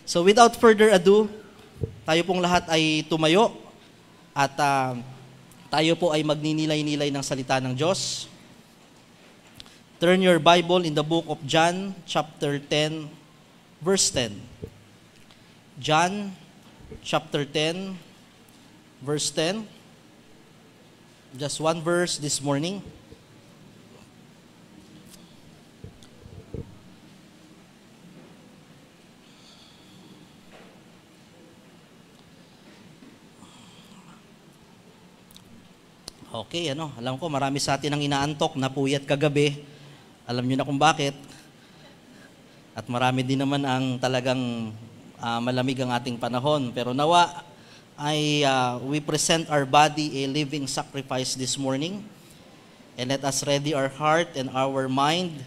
So without further ado, tayo pong lahat ay tumayo at tayo po ay magninilay-nilay ng salita ng Diyos. Turn your Bible in the book of John, chapter 10, verse 10. John, chapter 10, verse 10. Just one verse this morning. Okay, alam ko marami sa atin ang inaantok, napuyat kagabi. Alam niyo na kung bakit. At marami din naman ang talagang malamig ang ating panahon. Pero nawa ay we present our body a living sacrifice this morning. And let us ready our heart and our mind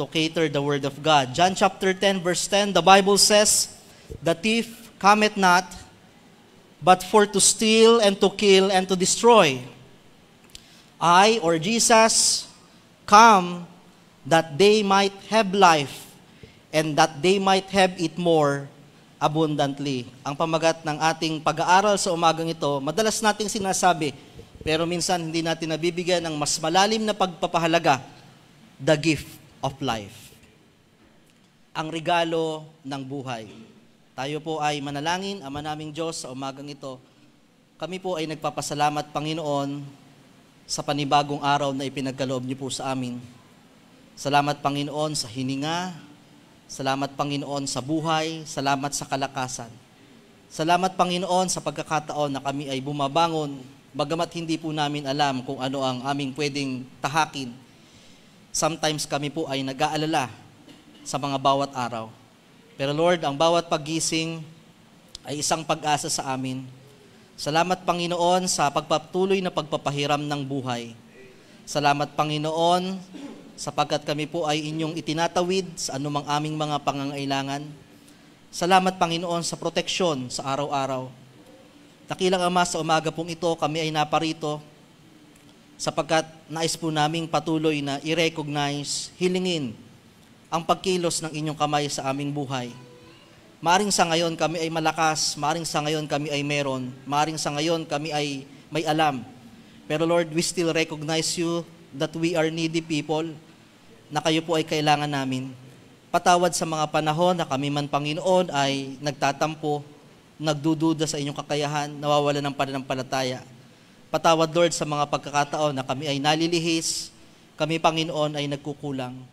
to cater the word of God. John chapter 10 verse 10, the Bible says, "The thief cometh not, but for to steal and to kill and to destroy. I," or Jesus, "come that they might have life, and that they might have it more abundantly." Ang pamagat ng ating pag-aaral sa umagang ito, madalas nating sinasabi, pero minsan hindi natin nabibigyan ng mas malalim na pagpapahalaga, the gift of life. Ang regalo ng buhay. Tayo po ay manalangin, Ama naming Diyos, sa umagang ito. Kami po ay nagpapasalamat, Panginoon, sa panibagong araw na ipinagkaloob niyo po sa amin. Salamat, Panginoon, sa hininga. Salamat, Panginoon, sa buhay. Salamat sa kalakasan. Salamat, Panginoon, sa pagkakataon na kami ay bumabangon, bagamat hindi po namin alam kung ano ang aming pwedeng tahakin. Sometimes kami po ay nag-aalala sa mga bawat araw. Pero Lord, ang bawat paggising ay isang pag-asa sa amin. Salamat, Panginoon, sa pagpatuloy na pagpapahiram ng buhay. Salamat, Panginoon, sapagkat kami po ay inyong itinatawid sa anumang aming mga pangangailangan. Salamat, Panginoon, sa proteksyon sa araw-araw. Dakilang Ama, sa umaga pong ito, kami ay naparito sapagkat nais po naming patuloy na i-recognize, hilingin ang pagkilos ng inyong kamay sa aming buhay. Maaring sa ngayon kami ay malakas, maaring sa ngayon kami ay meron, maaring sa ngayon kami ay may alam. Pero Lord, we still recognize you that we are needy people, na kayo po ay kailangan namin. Patawad sa mga panahon na kami man, Panginoon, ay nagtatampo, nagdududa sa inyong kakayahan, nawawala ng pananampalataya. Patawad, Lord, sa mga pagkakataon na kami ay nalilihis, kami, Panginoon, ay nagkukulang.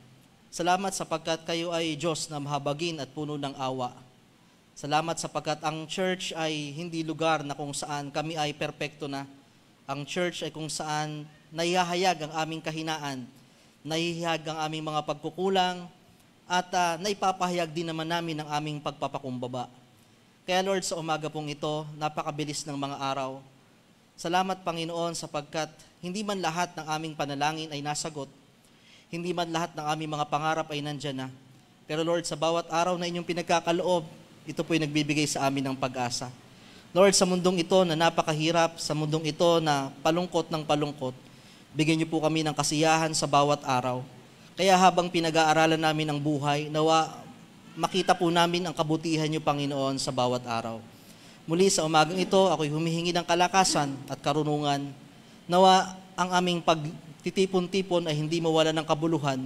Salamat sapagkat kayo ay Diyos na mahabagin at puno ng awa. Salamat sapagkat ang church ay hindi lugar na kung saan kami ay perpekto na. Ang church ay kung saan naihahayag ang aming kahinaan, naihahayag ang aming mga pagkukulang, at naipapahayag din naman namin ang aming pagpapakumbaba. Kaya Lord, sa umaga pong ito, napakabilis ng mga araw. Salamat, Panginoon, sapagkat hindi man lahat ng aming panalangin ay nasagot, hindi man lahat ng aming mga pangarap ay nandyan na. Pero Lord, sa bawat araw na inyong pinagkakaloob, ito po'y nagbibigay sa amin ng pag-asa. Lord, sa mundong ito na napakahirap, sa mundong ito na palungkot ng palungkot, bigyan niyo po kami ng kasiyahan sa bawat araw. Kaya habang pinag-aaralan namin ang buhay, nawa makita po namin ang kabutihan niyo, Panginoon, sa bawat araw. Muli sa umagang ito, ako'y humihingi ng kalakasan at karunungan. Nawa ang aming pagtitipon-tipon ay hindi mawala ng kabuluhan.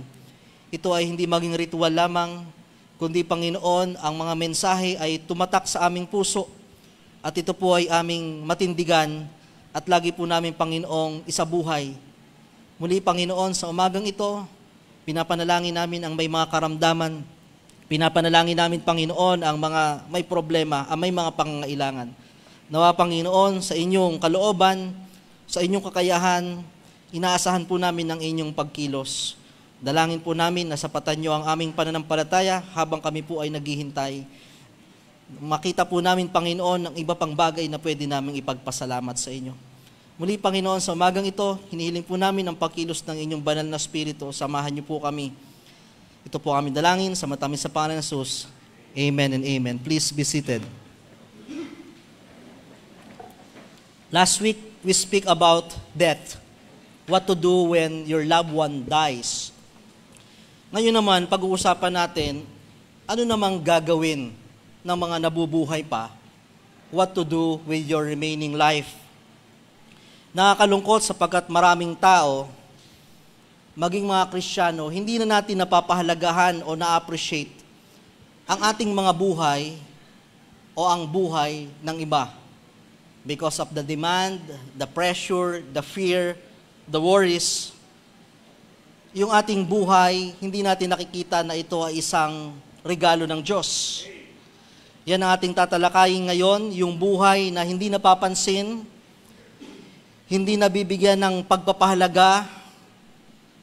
Ito ay hindi maging ritual lamang, kundi, Panginoon, ang mga mensahe ay tumatak sa aming puso at ito po ay aming matindigan at lagi po namin, Panginoong, isabuhay. Muli, Panginoon, sa umagang ito, pinapanalangin namin ang may mga karamdaman. Pinapanalangin namin, Panginoon, ang mga may problema, ang may mga pangangailangan. Nawa, Panginoon, sa inyong kalooban, sa inyong kakayahan, inaasahan po namin ang inyong pagkilos. Dalangin po namin na sapatan niyo ang aming pananampalataya habang kami po ay naghihintay. Makita po namin, Panginoon, ang iba pang bagay na pwede naming ipagpasalamat sa inyo. Muli, Panginoon, sa umagang ito, hinihiling po namin ang pagkilos ng inyong banal na Espiritu. Samahan niyo po kami. Ito po aming dalangin sa matamis sa pangalan ng Jesus. Amen and amen. Please be seated. Last week, we speak about death. What to do when your loved one dies. Ngayon naman, pag-uusapan natin, ano namang gagawin ng mga nabubuhay pa, what to do with your remaining life. Nakakalungkot sapagkat maraming tao, maging mga Kristiyano, hindi na natin napapahalagahan o na-appreciate ang ating mga buhay o ang buhay ng iba. Because of the demand, the pressure, the fear, the worries, yung ating buhay, hindi natin nakikita na ito ay isang regalo ng Diyos. Yan ang ating tatalakayin ngayon, yung buhay na hindi napapansin, hindi nabibigyan ng pagpapahalaga,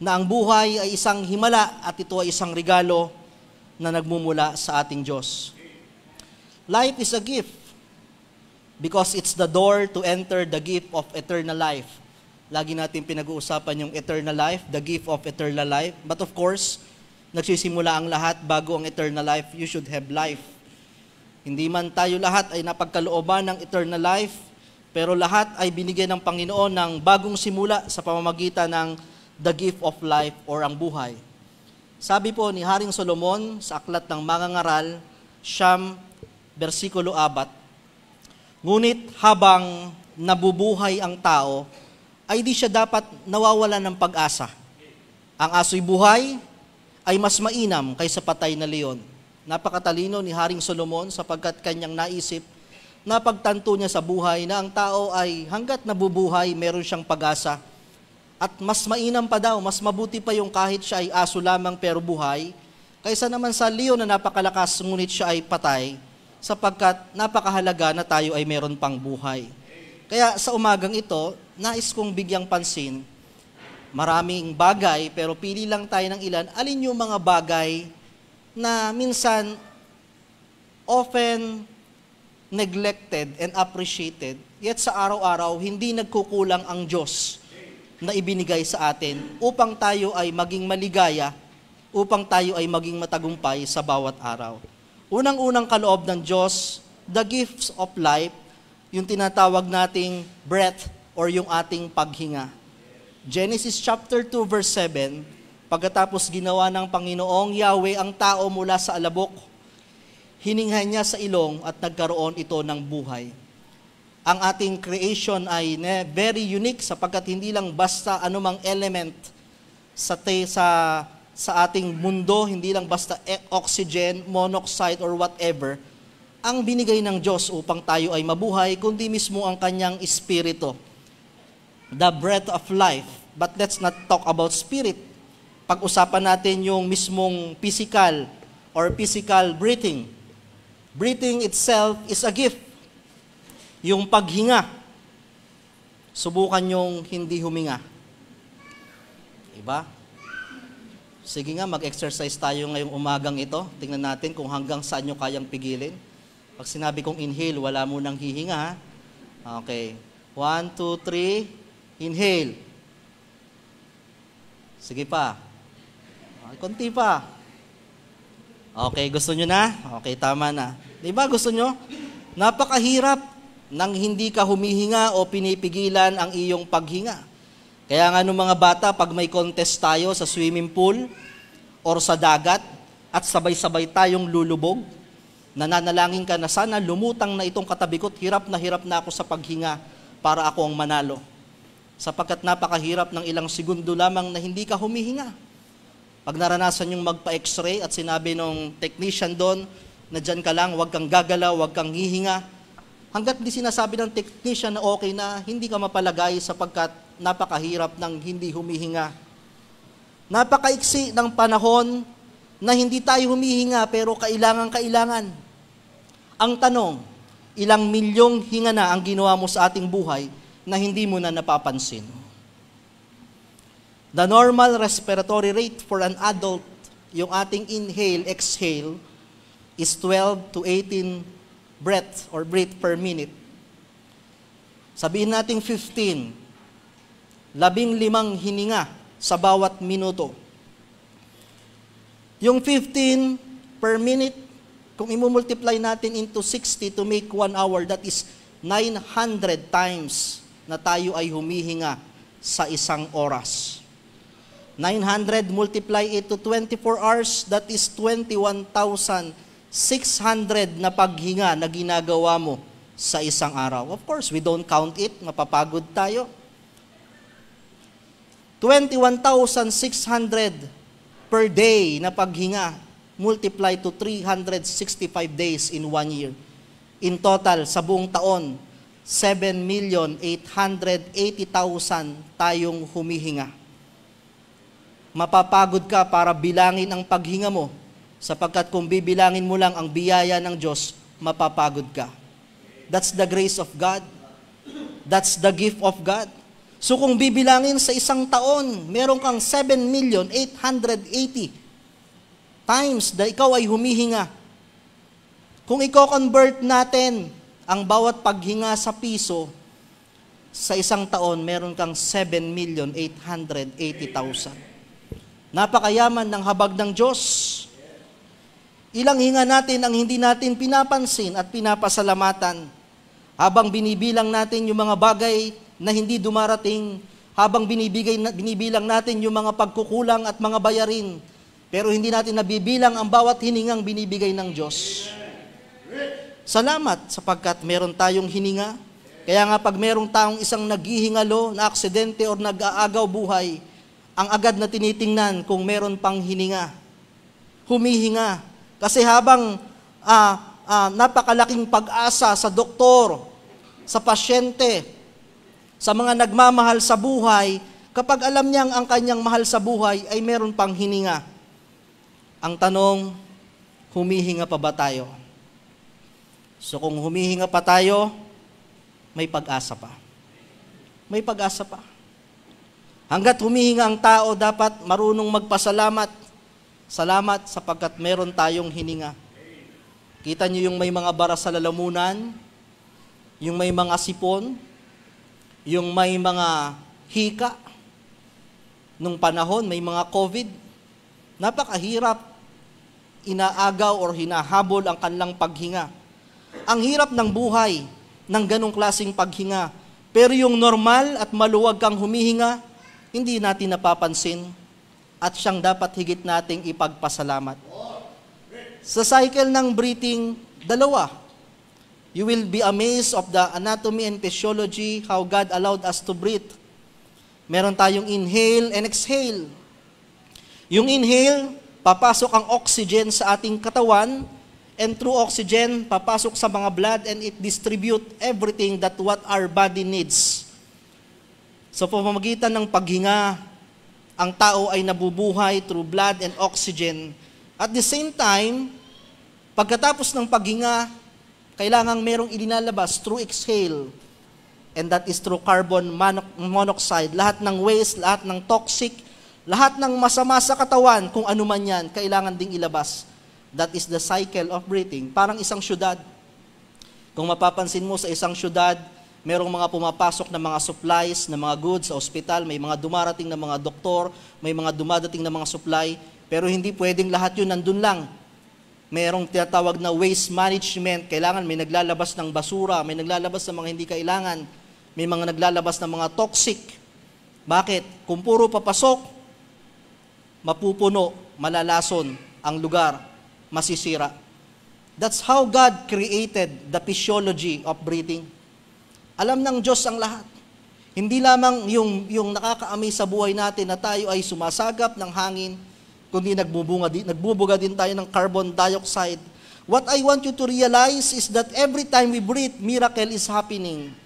na ang buhay ay isang himala at ito ay isang regalo na nagmumula sa ating Diyos. Life is a gift because it's the door to enter the gift of eternal life. Lagi natin pinag-uusapan yung eternal life, the gift of eternal life. But of course, nagsisimula ang lahat bago ang eternal life, you should have life. Hindi man tayo lahat ay napagkalooban ng eternal life, pero lahat ay binigyan ng Panginoon ng bagong simula sa pamamagitan ng the gift of life or ang buhay. Sabi po ni Haring Solomon sa Aklat ng Mangangaral, Siyam, versikulo 4, ngunit habang nabubuhay ang tao, ay di siya dapat nawawalan ng pag-asa. Ang aso'y buhay ay mas mainam kaysa patay na leon. Napakatalino ni Haring Solomon sapagkat kanyang naisip, napagtanto niya sa buhay na ang tao ay hanggat nabubuhay, meron siyang pag-asa. At mas mainam pa daw, mas mabuti pa yung kahit siya ay aso lamang pero buhay, kaysa naman sa leon na napakalakas ngunit siya ay patay, sapagkat napakahalaga na tayo ay meron pang buhay. Kaya sa umagang ito, nais kong bigyang pansin, maraming bagay, pero pili lang tayo ng ilan, alin yung mga bagay na minsan often neglected and appreciated, yet sa araw-araw, hindi nagkukulang ang Diyos na ibinigay sa atin upang tayo ay maging maligaya, upang tayo ay maging matagumpay sa bawat araw. Unang-unang kaloob ng Diyos, the gifts of life, yung tinatawag nating breath or yung ating paghinga. Genesis chapter 2 verse 7, pagkatapos ginawa ng Panginoong Yahweh ang tao mula sa alabok, hininghan niya sa ilong at nagkaroon ito ng buhay. Ang ating creation ay very unique sapagkat hindi lang basta anumang element sa ating mundo, hindi lang basta oxygen, monoxide, or whatever, ang binigay ng Diyos upang tayo ay mabuhay, kundi mismo ang kanyang espiritu. The breath of life. But let's not talk about spirit. Pag-usapan natin yung mismong physical or physical breathing. Breathing itself is a gift. Yung paghinga. Subukan yung hindi huminga. Diba? Sige nga, mag-exercise tayo ngayong umagang ito. Tingnan natin kung hanggang saan nyo kayang pigilin. Pag sinabi kong inhale, wala mo nang hihinga, ha? Okay. 1, 2, 3. Inhale. Sige pa. Okay, konti pa. Okay, gusto nyo na? Okay, tama na. Diba gusto nyo? Napakahirap nang hindi ka humihinga o pinipigilan ang iyong paghinga. Kaya nga nung mga bata, pag may contest tayo sa swimming pool or sa dagat at sabay-sabay tayong lulubog, nananalangin ka na sana lumutang na itong katabi ko, hirap na ako sa paghinga para ako ang manalo. Sapagkat napakahirap ng ilang segundo lamang na hindi ka humihinga. Pag naranasan yung magpa-x-ray at sinabi nung technician doon na dyan ka lang, huwag kang gagalaw, huwag kang hihinga, hanggat di sinasabi ng technician na okay na, hindi ka mapalagay sapagkat napakahirap ng hindi humihinga. Napakaiksi ng panahon na hindi tayo humihinga pero kailangan. Ang tanong, ilang milyong hinga na ang ginawa mo sa ating buhay na hindi mo na napapansin? The normal respiratory rate for an adult, yung ating inhale, exhale, is 12 to 18 breath or breath per minute. Sabihin natin 15, 15 hininga sa bawat minuto. Yung 15 per minute, kung imumultiply natin into 60 to make 1 hour, that is 900 times na tayo ay humihinga sa isang oras. 900 multiply it to 24 hours, that is 21,000 600 na paghinga na ginagawa mo sa isang araw. Of course, we don't count it, mapapagod tayo. 21,600 per day na paghinga, multiply to 365 days in 1 year. In total, sa buong taon, 7,880,000 tayong humihinga. Mapapagod ka para bilangin ang paghinga mo, sapagkat kung bibilangin mo lang ang biyaya ng Diyos, mapapagod ka. That's the grace of God. That's the gift of God. So kung bibilangin sa isang taon, meron kang 7,880,000 times na ikaw ay humihinga. Kung i-convert natin ang bawat paghinga sa piso, sa isang taon, meron kang 7,880,000. Napakayaman ng habag ng Diyos. Ilang hinga natin ang hindi natin pinapansin at pinapasalamatan. Habang binibilang natin yung mga bagay na hindi dumarating, habang binibilang natin yung mga pagkukulang at mga bayarin, pero hindi natin nabibilang ang bawat hiningang binibigay ng Diyos. Salamat sapagkat meron tayong hininga. Kaya nga pag merong taong isang naghihingalo, na aksidente o nag-aagaw buhay, ang agad na tinitingnan kung meron pang hininga. Humihinga. Kasi habang napakalaking pag-asa sa doktor, sa pasyente, sa mga nagmamahal sa buhay, kapag alam niyang ang kanyang mahal sa buhay ay meron pang hininga. Ang tanong, humihinga pa ba tayo? So kung humihinga pa tayo, may pag-asa pa. May pag-asa pa. Hanggat humihinga ang tao, dapat marunong magpasalamat. Salamat sapagkat meron tayong hininga. Kita niyo yung may mga bara sa lalamunan, yung may mga sipon, yung may mga hika. Nung panahon, may mga COVID. Napakahirap inaagaw or hinahabol ang kanilang paghinga. Ang hirap ng buhay ng ganong klaseng paghinga. Pero yung normal at maluwag kang humihinga, hindi natin napapansin at siyang dapat higit nating ipagpasalamat. Sa cycle ng breathing, dalawa. You will be amazed of the anatomy and physiology how God allowed us to breathe. Meron tayong inhale and exhale. Yung inhale, papasok ang oxygen sa ating katawan, and through oxygen, papasok sa mga blood and it distribute everything that what our body needs. Sa pamamagitan ng paghinga, ang tao ay nabubuhay through blood and oxygen. At the same time, pagkatapos ng paghinga, kailangang merong ilinalabas through exhale. And that is through carbon monoxide. Lahat ng waste, lahat ng toxic, lahat ng masama sa katawan, kung ano man yan, kailangan ding ilabas. That is the cycle of breathing. Parang isang syudad. Kung mapapansin mo sa isang syudad, merong mga pumapasok na mga supplies, na mga goods sa ospital, may mga dumarating na mga doktor, may mga dumadating na mga supply, pero hindi pwedeng lahat yun nandun lang. Merong tinatawag na waste management, kailangan may naglalabas ng basura, may naglalabas ng mga hindi kailangan, may mga naglalabas ng mga toxic. Bakit? Kung puro papasok, mapupuno, malalason ang lugar, masisira. That's how God created the physiology of breathing. Alam ng Diyos ang lahat. Hindi lamang yung nakakaamoy sa buhay natin na tayo ay sumasagap ng hangin, kundi nagbubuga din tayo ng carbon dioxide. What I want you to realize is that every time we breathe, miracle is happening.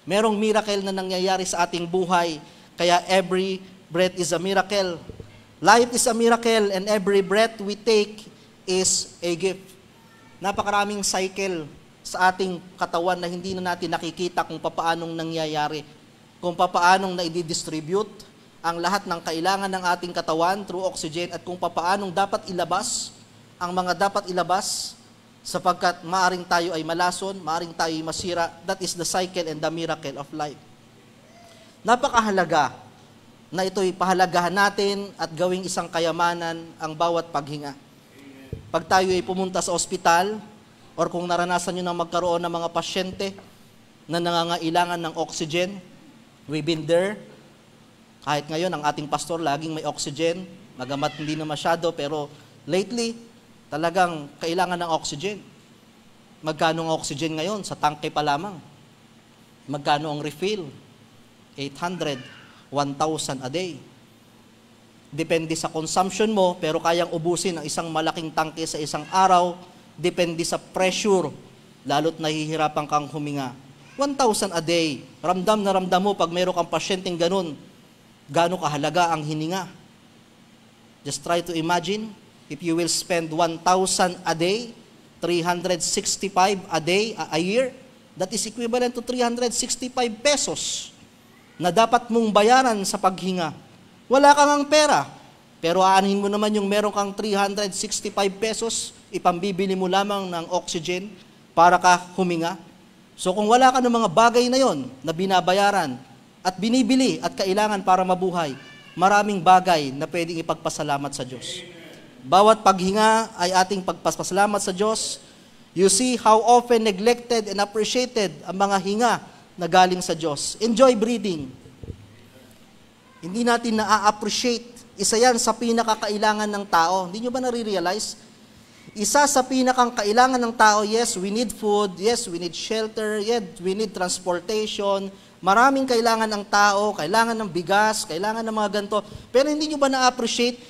Merong miracle na nangyayari sa ating buhay, kaya every breath is a miracle. Life is a miracle and every breath we take is a gift. Napakaraming cycle sa ating katawan na hindi na natin nakikita kung papaanong nangyayari, kung papaanong na-distribute ang lahat ng kailangan ng ating katawan through oxygen at kung papaanong dapat ilabas ang mga dapat ilabas sapagkat maaring tayo ay malason, maaring tayo ay masira. That is the cycle and the miracle of life. Napakahalaga na ito'y pahalagahan natin at gawing isang kayamanan ang bawat paghinga. Pag tayo ay pumunta sa ospital or kung naranasan nyo na magkaroon ng mga pasyente na nangangailangan ng oxygen, we've been there. Kahit ngayon, ang ating pastor laging may oxygen, magamat hindi na masyado, pero lately, Talagang kailangan ng oxygen. Magkano ang oxygen ngayon? Sa tangke pa lamang. Magkano ang refill? 800, 1,000 a day. Depende sa consumption mo, pero kayang ubusin ang isang malaking tangke sa isang araw. Depende sa pressure, lalo't nahihirapan kang huminga. 1,000 a day. Ramdam na ramdam mo pag mayroon kang pasyenteng ganun, gaano kahalaga ang hininga. Just try to imagine, if you will spend 1,000 a day, 365 a day, a year, that is equivalent to 365 pesos na dapat mong bayaran sa paghinga. Wala kang ang pera, pero aanhin mo naman yung meron kang 365 pesos, ipambibili mo lamang ng oxygen para ka huminga. So kung wala ka ng mga bagay na yon na binabayaran at binibili at kailangan para mabuhay, maraming bagay na pwedeng ipagpasalamat sa Diyos. Bawat paghinga ay ating pagpasalamat sa Diyos. You see how often neglected and appreciated ang mga hinga na galing sa Diyos. Enjoy breathing. Hindi natin na-appreciate. Isa yan sa pinakakailangan ng tao. Hindi nyo ba nare-realize? Isa sa pinakang kailangan ng tao, yes, we need food, yes, we need shelter, yes, we need transportation. Maraming kailangan ng tao, kailangan ng bigas, kailangan ng mga ganito. Pero hindi nyo ba na-appreciate?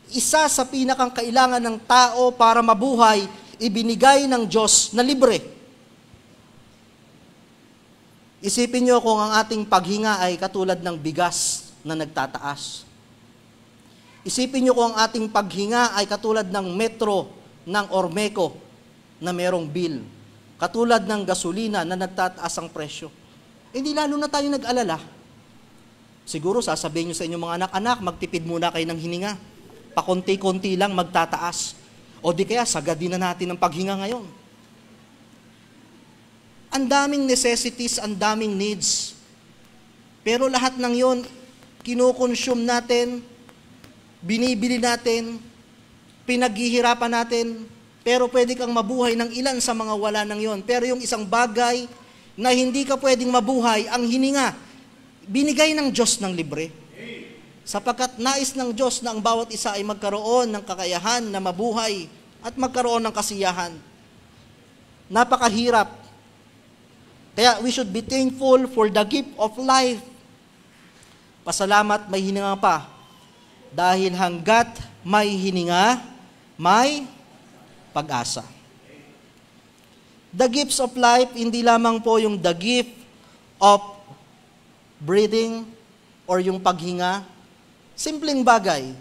Isa sa pinakang kailangan ng tao para mabuhay, ibinigay ng Diyos na libre. Isipin nyo kung ang ating paghinga ay katulad ng bigas na nagtataas. Isipin nyo kung ang ating paghinga ay katulad ng metro ng Ormeco na merong bill. Katulad ng gasolina na nagtataas ang presyo. Hindi lalo na tayo nag-alala. Siguro sasabihin nyo sa inyong mga anak-anak, magtipid muna kayo ng hininga. Pakunti-kunti lang magtataas. O di kaya sagadin na natin ang paghinga ngayon. Ang daming necessities, ang daming needs. Pero lahat ng yon, kinukonsume natin, binibili natin, pinaghihirapan natin, pero pwede kang mabuhay ng ilan sa mga wala ng yon. Pero yung isang bagay na hindi ka pwedeng mabuhay, ang hininga, binigay ng Diyos ng libre. Sapagkat nais ng Diyos na ang bawat isa ay magkaroon ng kakayahan na mabuhay at magkaroon ng kasiyahan. Napakahirap. Kaya we should be thankful for the gift of life. Pasalamat may hininga pa. Dahil hanggat may hininga, may pag-asa. The gifts of life, hindi lamang po yung the gift of breathing or yung paghinga. Simpleng bagay,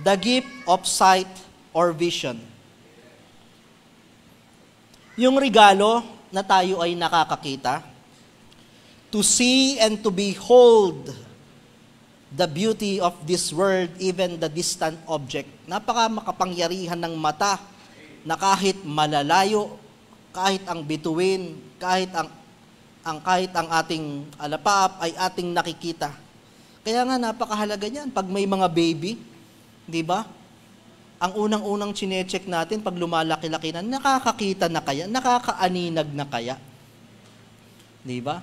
the gift of sight or vision. Yung regalo na tayo ay nakakakita, to see and to behold the beauty of this world, even the distant object. Napaka makapangyarihan ng mata na kahit malalayo, kahit ang bituin, kahit ang ating alapaap ay ating nakikita. Kaya nga napakahalaga niyan pag may mga baby, di ba? Ang unang-unang chine-check natin pag lumalaki-laki na, nakakakita na kaya, nakakaaninag na kaya. Di ba?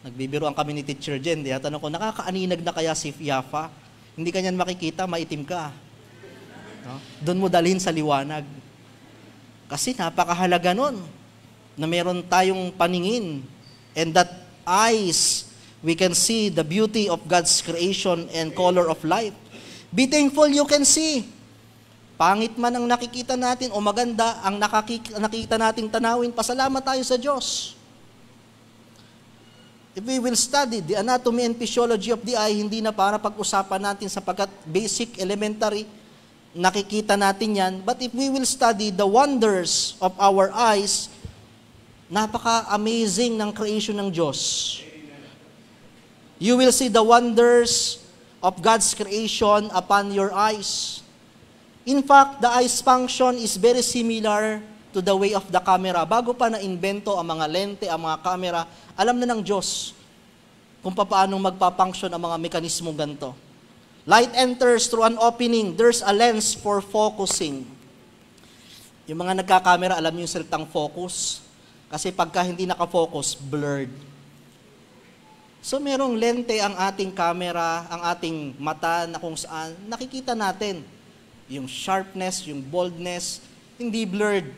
Nagbibiroan kami ni Teacher Jen, tanong ko, nakakaaninag na kaya si Yafa? Hindi ka niyan makikita, maitim ka. No? Doon mo dalhin sa liwanag. Kasi napakahalaga nun, na meron tayong paningin, and that eyes, we can see the beauty of God's creation and color of life. Be thankful you can see. Pangit man ang nakikita natin o maganda ang nakikita nating tanawin, pasalamat tayo sa Diyos. If we will study the anatomy and physiology of the eye, hindi na para pag-usapan natin sapagkat basic, elementary, nakikita natin yan. But if we will study the wonders of our eyes, napaka-amazing ng creation ng Diyos. You will see the wonders of God's creation upon your eyes. In fact, the eye's function is very similar to the way of the camera. Bago pa na-invento ang mga lente, ang mga camera, alam na ng Diyos kung paano magpapunction ang mga mekanismong ganito. Light enters through an opening. There's a lens for focusing. Yung mga nagka-camera, alam niyo yung salitang focus? Kasi pagka hindi nakafocus, blurred. So merong lente ang ating camera, ang ating mata na kung saan nakikita natin yung sharpness, yung boldness, hindi blurred.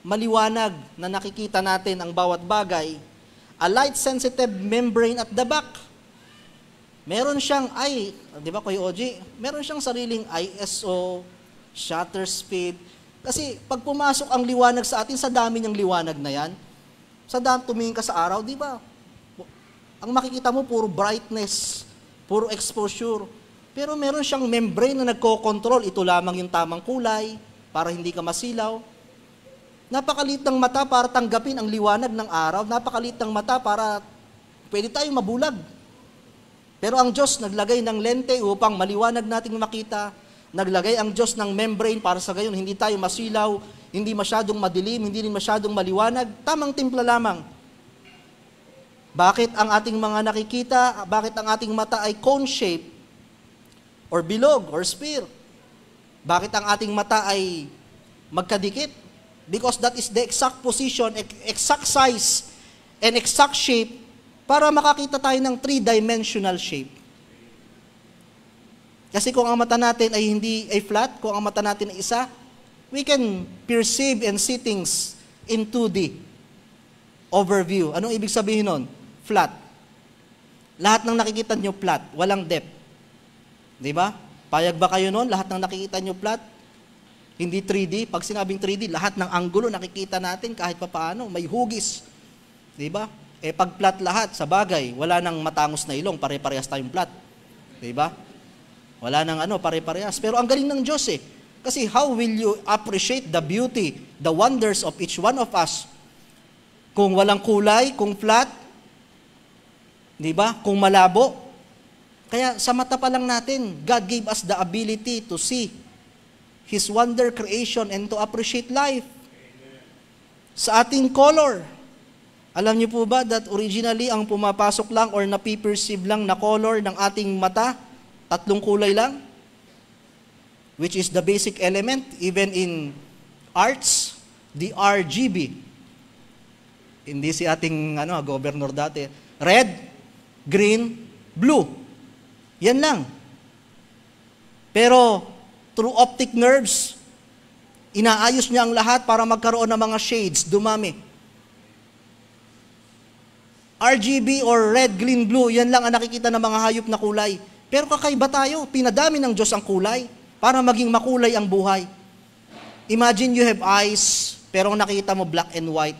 Maliwanag na nakikita natin ang bawat bagay. A light-sensitive membrane at the back. Meron siyang di ba Kuya OG? Meron siyang sariling ISO, shutter speed. Kasi pag pumasok ang liwanag sa atin, sa dami niyang liwanag na yan, sa dami tumingin ka sa araw, di ba? Ang makikita mo, puro brightness, puro exposure. Pero meron siyang membrane na nagko-control. Ito lamang yung tamang kulay para hindi ka masilaw. Napakaliit ng mata para tanggapin ang liwanag ng araw. Napakaliit ng mata para pwede tayong mabulag. Pero ang Diyos naglagay ng lente upang maliwanag nating makita. Naglagay ang Diyos ng membrane para sa gayon hindi tayo masilaw, hindi masyadong madilim, hindi rin masyadong maliwanag. Tamang timpla lamang. Bakit ang ating mga nakikita, bakit ang ating mata ay cone shape or bilog or sphere? Bakit ang ating mata ay magkadikit? Because that is the exact position, exact size, and exact shape para makakita tayo ng three-dimensional shape. Kasi kung ang mata natin ay hindi ay flat, kung ang mata natin ay isa, we can perceive and see things in 2D overview. Anong ibig sabihin nun? Flat. Lahat ng nakikita nyo flat, walang depth. Di ba? Payag ba kayo nun? Lahat ng nakikita nyo flat? Hindi 3D. Pag sinabing 3D, lahat ng anggulo nakikita natin kahit papaano, may hugis. Di ba? Pag flat lahat, sa bagay, wala nang matangos na ilong, pare-parehas tayong flat. Di ba? Wala nang pare-parehas. Pero ang galing ng Diyos Kasi how will you appreciate the beauty, the wonders of each one of us? Kung walang kulay, kung flat, di ba? Kung malabo. Kaya sa mata pa lang natin, God gave us the ability to see His wonder creation and to appreciate life. Sa ating color, alam niyo po ba that originally ang pumapasok lang or napiperceive lang na color ng ating mata, 3 kulay lang? Which is the basic element, even in arts, the RGB. Hindi si ating governor dati. Red, green, blue. Yan lang. Pero, through optic nerves, inaayos niya ang lahat para magkaroon ng mga shades, dumami. RGB or red, green, blue, yan lang ang nakikita ng mga hayop na kulay. Pero kakaiba tayo, pinadami ng Diyos ang kulay para maging makulay ang buhay. Imagine you have eyes, pero ang nakikita mo black and white.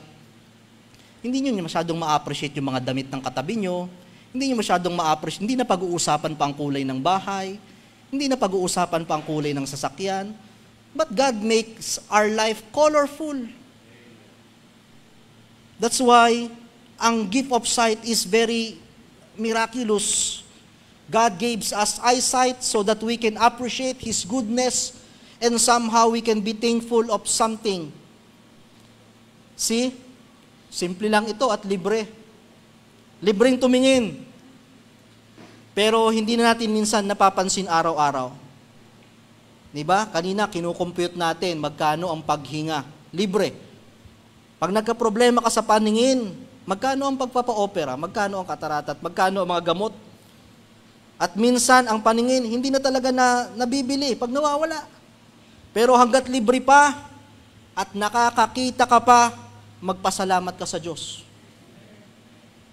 Hindi nyo masyadong ma-appreciate yung mga damit ng katabi nyo, hindi nyo masyadong ma-appreciate, hindi na pag-uusapan pa ang kulay ng bahay, hindi na pag-uusapan pa ang kulay ng sasakyan. But God makes our life colorful. That's why ang gift of sight is very miraculous. God gives us eyesight so that we can appreciate His goodness and somehow we can be thankful of something. See? Simple lang ito at libre. Libreng tumingin. Pero hindi na natin minsan napapansin araw-araw. Diba? Kanina, kinukompute natin magkano ang paghinga. Libre. Pag nagka-problema ka sa paningin, magkano ang pagpapa-opera, magkano ang katarata, at magkano ang mga gamot. At minsan, ang paningin, hindi na talaga nabibili pag nawawala. Pero hanggat libre pa, at nakakakita ka pa, magpasalamat ka sa Diyos.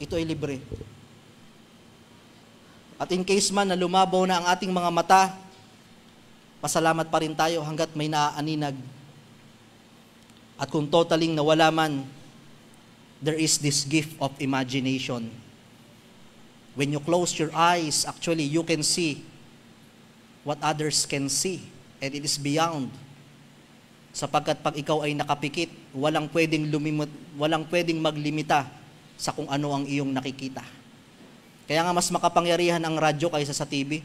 Ito ay libre. At in case man na lumabaw na ang ating mga mata, pasalamat pa rin tayo hanggat may naaaninag. At kung totaling nawala man, there is this gift of imagination. When you close your eyes, actually you can see what others can see. And it is beyond. Sapagkat pag ikaw ay nakapikit, walang pwedeng maglimita sa kung ano ang iyong nakikita. Kaya nga mas makapangyarihan ang radyo kaysa sa TV.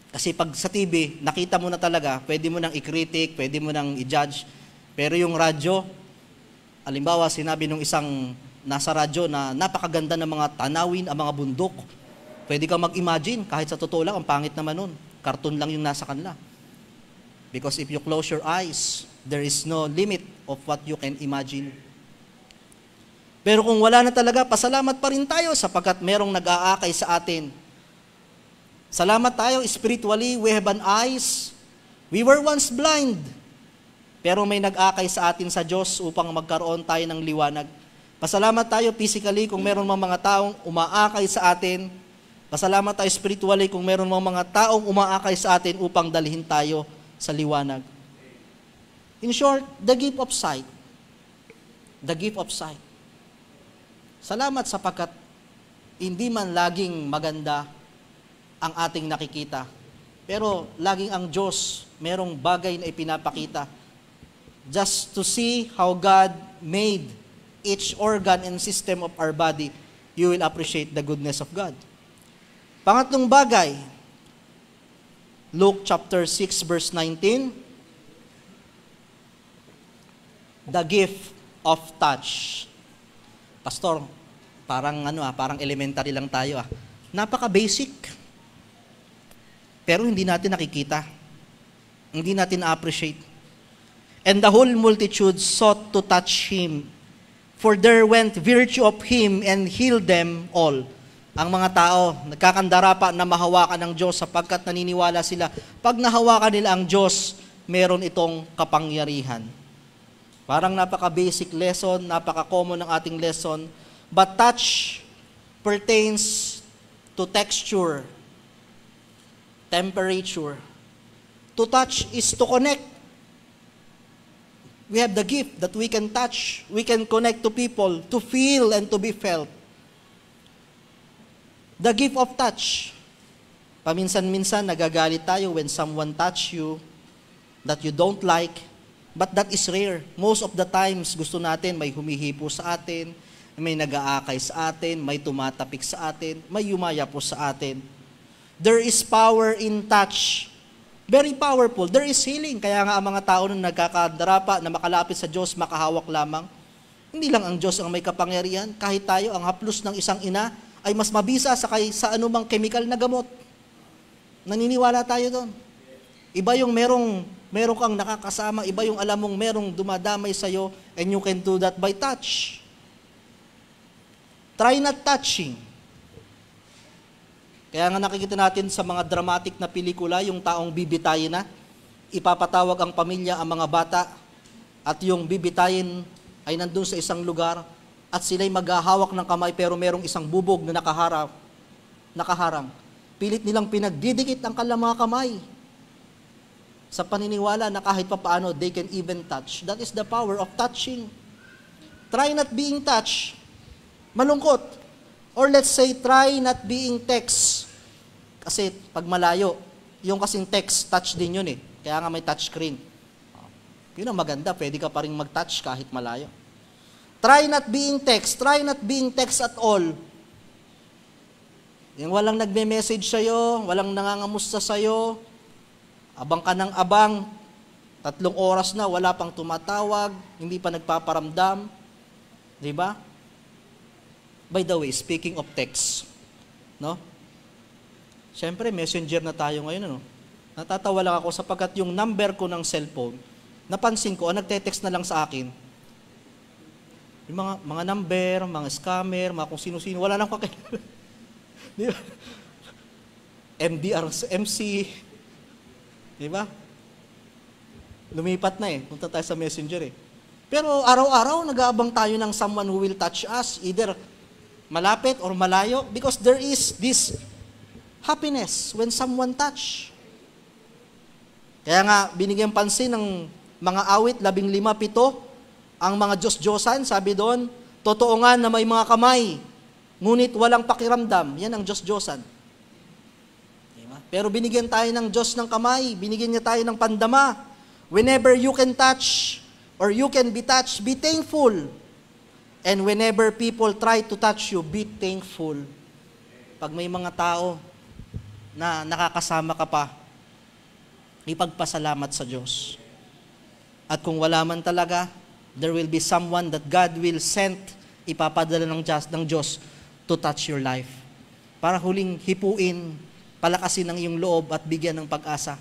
Kasi pag sa TV, nakita mo na talaga, pwede mo nang i-critic, pwede mo nang i-judge. Pero yung radyo, halimbawa sinabi nung isang nasa radyo na napakaganda ng mga tanawin, ang mga bundok. Pwede kang mag-imagine, kahit sa totoo lang, ang pangit naman nun. Cartoon lang yung nasa kanila. Because if you close your eyes, there is no limit of what you can imagine. Pero kung wala na talaga, pasalamat pa rin tayo sapagkat merong nag-aakay sa atin. Salamat tayo spiritually, we have an eyes. We were once blind. pero may nag-akay sa atin sa Diyos upang magkaroon tayo ng liwanag. Pasalamat tayo physically kung meron mga taong umaakay sa atin. Pasalamat tayo spiritually kung meron mga taong umaakay sa atin upang dalhin tayo sa liwanag. In short, the gift of sight. The gift of sight. Salamat sapagkat hindi man laging maganda ang ating nakikita. Pero laging ang Diyos merong bagay na ipinapakita. Just to see how God made each organ and system of our body, you will appreciate the goodness of God. Pangatlong bagay, Luke chapter 6 verse 19, the gift of touch. Pastor, parang elementary lang tayo. Napaka-basic. Pero hindi natin nakikita. Hindi natin na-appreciate. And the whole multitude sought to touch him, for there went virtue of him and healed them all. Ang mga tao, nagkakandarapa na mahawakan ng Diyos sapagkat naniniwala sila, pag nahawakan nila ang Diyos, meron itong kapangyarihan. Parang napaka-basic lesson, napaka-common ng ating lesson, but touch pertains to texture, temperature. To touch is to connect. We have the gift that we can touch, we can connect to people, to feel and to be felt. The gift of touch. Paminsan-minsan nagagalit tayo when someone touch you that you don't like, but that is rare. Most of the times gusto natin may humihipo sa atin, may nag-aakay sa atin, may tumatapik sa atin, may yumaya po sa atin. There is power in touch. Very powerful. There is healing. Kaya nga ang mga tao nung nagkakadarapa na makalapit sa Diyos, makahawak lamang. Hindi lang ang Diyos ang may kapangyarihan. Kahit tayo, ang haplos ng isang ina ay mas mabisa sa anumang chemical na gamot. Naniniwala tayo doon. Iba yung merong kang nakakasama, iba yung alam mong merong dumadamay sa'yo, and you can do that by touch. Try not touching. Kaya nga nakikita natin sa mga dramatic na pelikula, yung taong bibitayin na, ipapatawag ang pamilya, ang mga bata, at yung bibitayin ay nandun sa isang lugar, at sila'y maghahawak ng kamay, pero merong isang bubog na nakaharang. Pilit nilang pinagdidikit ang kanilang mga kamay, sa paniniwala na kahit papaano, they can even touch. That is the power of touching. Try not being touched. Malungkot. Or let's say, try not being text. Kasi pag malayo, yung kasing text, touch din yun eh. Kaya nga may touch screen. Yun ang maganda, pwede ka pa rin mag-touch kahit malayo. Try not being text. Try not being text at all. Yung walang nagme-message sa'yo, walang nangangamusta sa'yo, abang ka ng abang, 3 oras na, wala pang tumatawag, hindi pa nagpaparamdam. Di ba? By the way, speaking of text, no? Siyempre, messenger na tayo ngayon, ano? Natatawa lang ako sapagkat yung number ko ng cellphone, napansin ko, nagte-text na lang sa akin. Yung mga number, mga scammer, mga kung sino-sino, wala nang kakilala. Di ba? MDR, MC, di ba? Lumipat na eh, punta tayo sa messenger eh. Pero araw-araw, nag-aabang tayo ng someone who will touch us, either malapit or malayo, because there is this happiness when someone touch. Kaya nga, binigyan pansin ng mga awit, 15-7, ang mga Diyos-Diyosan, sabi doon, totoo nga na may mga kamay, ngunit walang pakiramdam. Yan ang Diyos-Diyosan. Diba? Pero binigyan tayo ng Diyos ng kamay, binigyan niya tayo ng pandama. Whenever you can touch, or you can be touched, be thankful. And whenever people try to touch you, be thankful. Pag may mga tao na nakakasama ka pa, ipagpasalamat sa Diyos. At kung wala man talaga, there will be someone that God will send, ipapadala ng Diyos to touch your life. Para huling hipuin, palakasin ang iyong loob at bigyan ng pag-asa.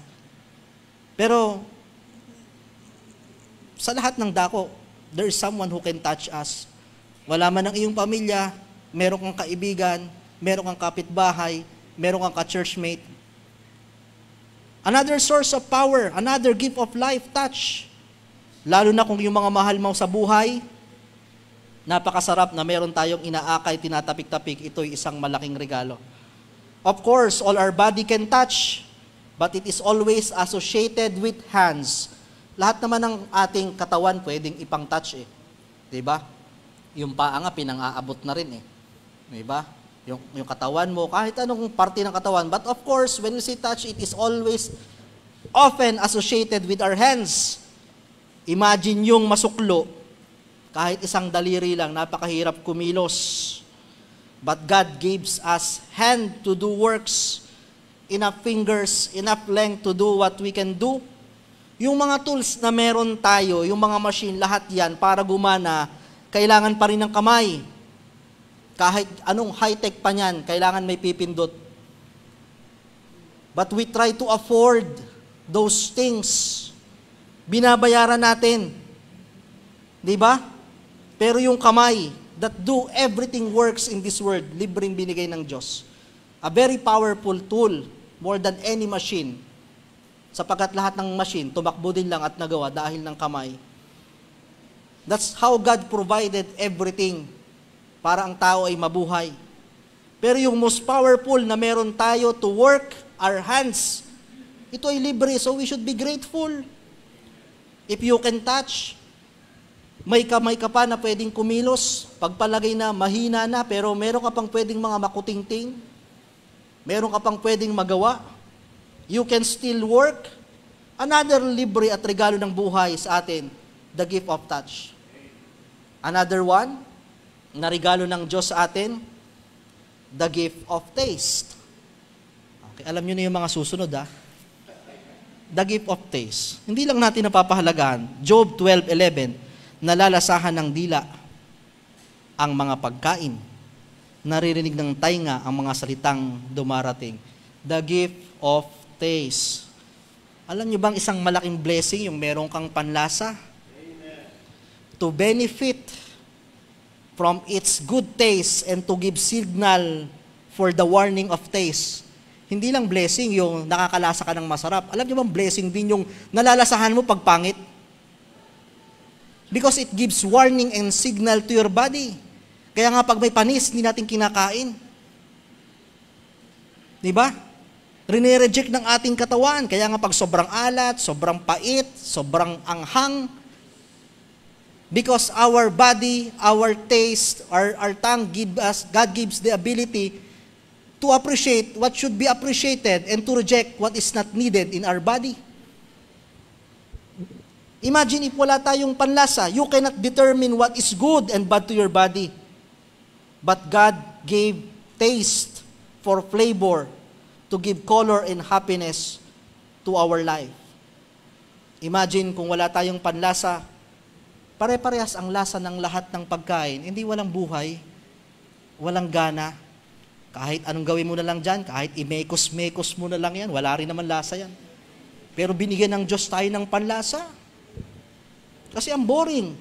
Pero, sa lahat ng dako, there is someone who can touch us. Wala man ang iyong pamilya, meron kang kaibigan, meron kang kapitbahay, meron kang ka-churchmate. Another source of power, another gift of life, touch. Lalo na kung yung mga mahal mo sa buhay, napakasarap na meron tayong inaakay, tinatapik-tapik, ito'y isang malaking regalo. Of course, all our body can touch, but it is always associated with hands. Lahat naman ng ating katawan pwedeng ipang-touch eh. 'Di ba? Yung paa nga pinang-aabot na rin eh. 'Di ba? Yung katawan mo, kahit anong parte ng katawan. But of course, when we say touch, it is always often associated with our hands. Imagine yung masuklo, kahit isang daliri lang, napakahirap kumilos. But God gives us hand to do works, enough fingers, enough length to do what we can do. Yung mga tools na meron tayo, yung mga machine, lahat yan, para gumana, kailangan pa rin ng kamay. Kahit anong high-tech pa niyan, kailangan may pipindot. But we try to afford those things. Binabayaran natin. Di ba? Pero yung kamay that do everything works in this world, libreng binigay ng Diyos. A very powerful tool, more than any machine. Sapagkat lahat ng machine, tumakbo din lang at nagawa dahil ng kamay. That's how God provided everything para ang tao ay mabuhay. Pero yung most powerful na meron tayo to work our hands, ito ay libre, so we should be grateful. If you can touch, may kamay ka pa na pwedeng kumilos, pagpalagay na mahina na, pero meron ka pang pwedeng mga makutingting, meron ka pang pwedeng magawa, you can still work. Another libre at regalo ng buhay sa atin, the gift of touch. Another one, na regalo ng Diyos sa atin, the gift of taste. Okay, alam nyo na yung mga susunod The gift of taste. Hindi lang natin napapahalagaan. Job 12:11, nalalasahan ng dila ang mga pagkain. Naririnig ng tainga ang mga salitang dumarating. The gift of taste. Alam nyo bang isang malaking blessing yung meron kang panlasa? Amen. To benefit from its good taste and to give signal for the warning of taste. Hindi lang blessing yung nakakalasa ka ng masarap. Alam niyo bang blessing din yung nalalasahan mo pag pangit? Because it gives warning and signal to your body. Kaya nga pag may panis, hindi natin kinakain. Diba? Rene-reject ng ating katawan. Kaya nga pag sobrang alat, sobrang pait, sobrang anghang, because our body, our taste, our tongue, God gives the ability to appreciate what should be appreciated and to reject what is not needed in our body. Imagine if wala tayong panlasa, you cannot determine what is good and bad to your body. But God gave taste for flavor to give color and happiness to our life. Imagine kung wala tayong panlasa, pare-parehas ang lasa ng lahat ng pagkain, hindi walang buhay, walang gana. Kahit anong gawin mo na lang dyan, kahit imekos-mekos mo na lang yan, wala rin naman lasa yan. Pero binigyan ng Diyos tayo ng panlasa. Kasi ang boring.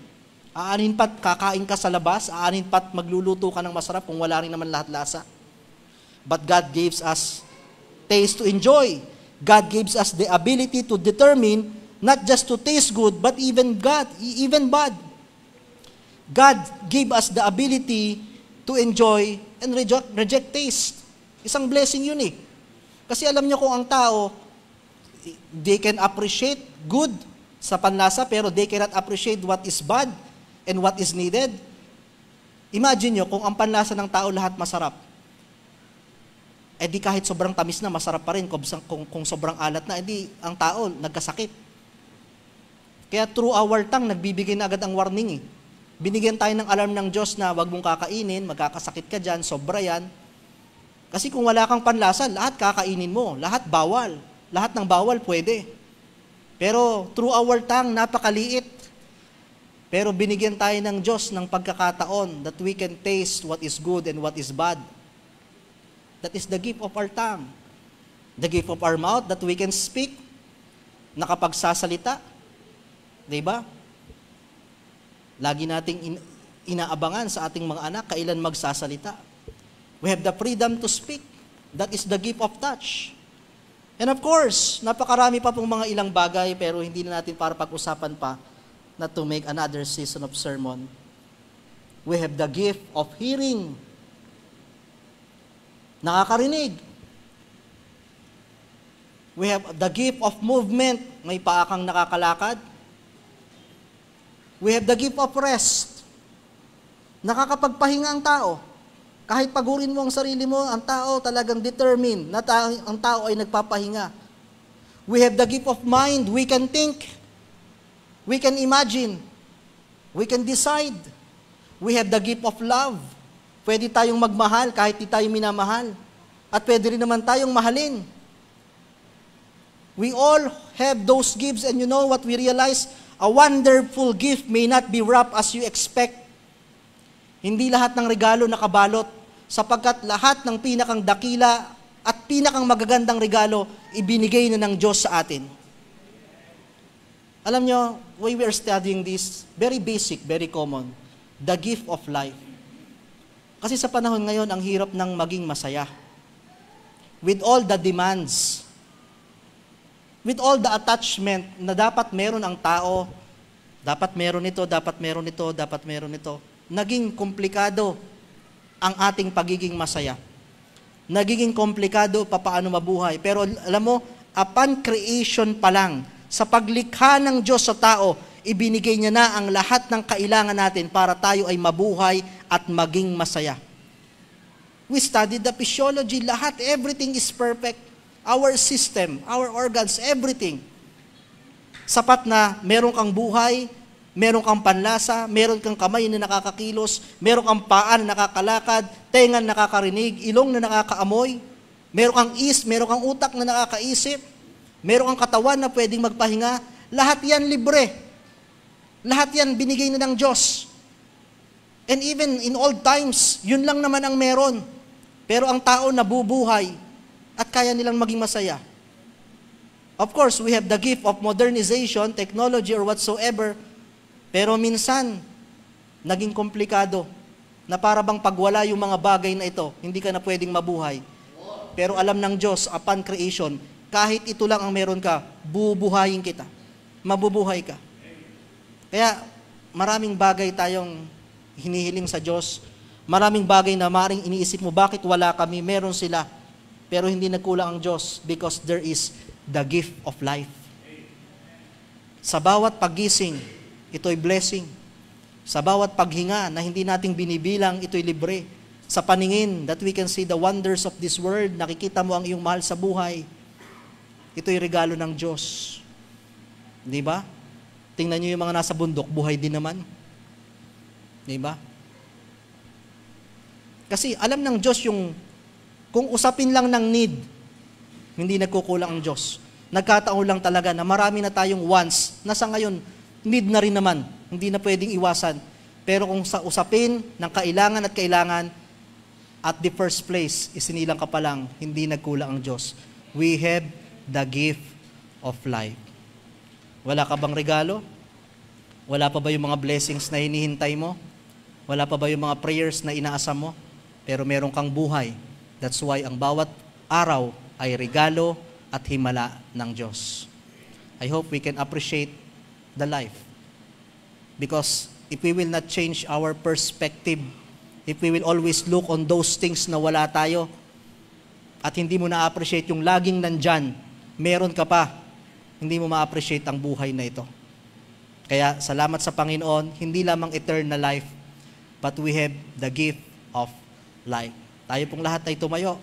Aanin pat kakain ka sa labas, aanin pat magluluto ka ng masarap kung wala rin naman lahat lasa. But God gives us taste to enjoy. God gives us the ability to determine not just to taste good, but even bad. God gave us the ability to enjoy and reject taste. Isang blessing yun eh. Kasi alam nyo kung ang tao, they can appreciate good sa panlasa, pero they cannot appreciate what is bad and what is needed. Imagine nyo kung ang panlasa ng tao lahat masarap. Eh di kahit sobrang tamis na, masarap pa rin. Kung sobrang alat na, edi ang tao nagkasakit. Kaya through our tongue, nagbibigay na agad ang warning eh. Binigyan tayo ng alarm ng Diyos na wag mong kakainin, magkakasakit ka dyan, sobra yan. Kasi kung wala kang panlasa, lahat kakainin mo, lahat bawal. Lahat ng bawal pwede. Pero through our tongue, napakaliit. Pero binigyan tayo ng Diyos ng pagkakataon that we can taste what is good and what is bad. That is the gift of our tongue. The gift of our mouth that we can speak, nakapagsasalita. Diba? Lagi nating inaabangan sa ating mga anak, kailan magsasalita. We have the freedom to speak. That is the gift of touch. And of course, napakarami pa pong mga ilang bagay, pero hindi na natin para pag-usapan pa. not to make another season of sermon. We have the gift of hearing. Nakakarinig. We have the gift of movement. May paa kang nakakalakad. We have the gift of rest. Nakakapagpahinga ang tao. Kahit pagurin mo ang sarili mo, ang tao talagang determined na ang tao ay nagpapahinga. We have the gift of mind. We can think. We can imagine. We can decide. We have the gift of love. Pwede tayong magmahal kahit di tayo minamahal. At pwede rin naman tayong mahalin. We all have those gifts, and you know what we realize? A wonderful gift may not be wrapped as you expect. Hindi lahat ng regalo nakabalot, sapagkat lahat ng pinakang dakila at pinakang magagandang regalo, ibinigay na ng Diyos sa atin. Alam nyo, when we are studying this, very basic, very common, the gift of life. Kasi sa panahon ngayon, ang hirap ng maging masaya. With all the demands, with all the attachment na dapat meron ang tao, dapat meron ito, dapat meron ito, dapat meron ito, naging komplikado ang ating pagiging masaya. Nagiging komplikado paano mabuhay. Pero alam mo, upon creation pa lang, sa paglikha ng Diyos sa tao, ibinigay niya na ang lahat ng kailangan natin para tayo ay mabuhay at maging masaya. We studied the physiology, lahat, everything is perfect. Our system, our organs, everything. Sapat na meron kang buhay, meron kang panlasa, meron kang kamay na nakakakilos, meron kang paa na nakakalakad, tenga na nakakarinig, ilong na nakakaamoy, meron kang meron kang utak na nakakaisip, meron kang katawan na pwedeng magpahinga. Lahat yan libre. Lahat yan binigay na ng Diyos. And even in old times, yun lang naman ang meron. Pero ang tao nabubuhay at kaya nilang maging masaya. Of course, we have the gift of modernization, technology, or whatsoever. Pero minsan, naging komplikado na para bang pagwala yung mga bagay na ito, hindi ka na pwedeng mabuhay. Pero alam ng Diyos, upon creation, kahit ito lang ang meron ka, bubuhayin kita. Mabubuhay ka. Kaya, maraming bagay tayong hinihiling sa Diyos. Maraming bagay na maring iniisip mo, bakit wala kami? Meron sila. Pero hindi nagkulang ang Diyos because there is the gift of life. Sa bawat paggising, ito'y blessing. Sa bawat paghinga na hindi nating binibilang, ito'y libre. Sa paningin that we can see the wonders of this world, nakikita mo ang iyong mahal sa buhay, ito'y regalo ng Diyos. Di ba? Tingnan niyo yung mga nasa bundok, buhay din naman. Di ba? Kasi alam ng Diyos yung, kung usapin lang ng need, hindi nagkukulang ang Diyos. Nagkataon lang talaga na marami na tayong wants, na sa ngayon, need na rin naman, hindi na pwedeng iwasan. Pero kung sa usapin ng kailangan at kailangan, at the first place, isinilang ka pa lang, hindi nagkulang ang Diyos. We have the gift of life. Wala ka bang regalo? Wala pa ba yung mga blessings na hinihintay mo? Wala pa ba yung mga prayers na inaasam mo? Pero meron kang buhay. That's why ang bawat araw ay regalo at himala ng Diyos. I hope we can appreciate the life. Because if we will not change our perspective, if we will always look on those things na wala tayo, at hindi mo na-appreciate yung laging nandyan, meron ka pa, hindi mo ma-appreciate ang buhay na ito. Kaya salamat sa Panginoon, hindi lamang eternal life, but we have the gift of life. Tayo pong lahat ay tumayo.